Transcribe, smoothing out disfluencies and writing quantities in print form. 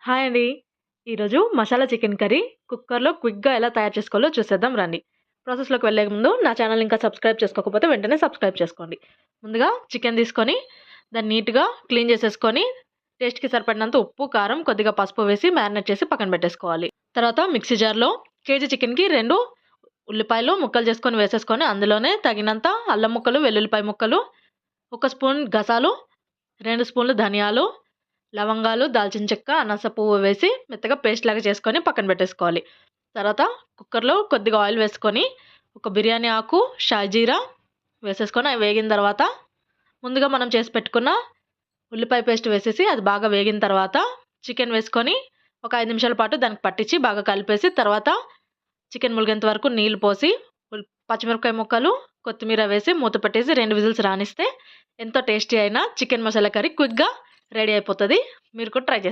Hi అండి. ఈరోజు masala chicken curry కుక్కర్‌లో క్విక్‌గా ఎలా తయారు చేసుకోవాలో చూసేద్దాం రండి. ప్రాసెస్‌లోకి వెళ్ళే ముందు నా ఛానెల్‌ని ఇంకా సబ్స్క్రైబ్ చేసుకోకపోతే వెంటనే సబ్స్క్రైబ్ చేసుకోండి. ముందుగా చికెన్ తీసుకొని దాన్ని నీట్‌గా క్లీన్ చేసేసుకొని టేస్ట్‌కి సరిపడినంత ఉప్పు, కారం, కొద్దిగా పసుపు వేసి మ్యారినేట్ చేసి పక్కన పెట్టేసుకోవాలి. తర్వాత మిక్సీ జార్‌లో కేజీ చికెన్‌కి 2 ఉల్లిపాయలు ముక్కలు చేసుకొని వేసేసుకొని అందులోనే తగినంత అల్లం ముక్కలు, వెల్లుల్లిపాయ ముక్కలు, ఒక స్పూన్ గసాలు, 2 స్పూన్లు ధనియాలు, లవంగాలు, దాల్చిన చెక్క, అనాస పువ్వు వేసి మెత్తగా పేస్ట్ లాగా చేసుకొని పక్కన పెట్టేసుకోవాలి. తర్వాత కుక్కర్‌లో కొద్దిగా ఆయిల్ వేసుకొని, ఒక బిర్యానీ ఆకు, షాజీరా వేసేసుకొని అవి వేగిన తర్వాత, ముందుగా మనం చేసి పెట్టుకున్న ఉల్లిపాయ పేస్ట్ వేసేసి అది బాగా వేగిన తర్వాత చికెన్ వేసుకొని ఒక 5 నిమిషాల పాటు దానికి పట్టించి బాగా కలిపేసి తర్వాత చికెన్ ములిగేంత వరకు నీళ్లు పోసి పచ్చిమిరపకాయ ముక్కలు, కొత్తిమీర వేసి మూత పెట్టేసి 2 విజిల్స్ రానిస్తే ఎంతో టేస్టీ అయిన చికెన్ మసాలా కర్రీ క్విక్‌గా రెడీ అయిపోతది. మీరు కూడా ట్రై చేసి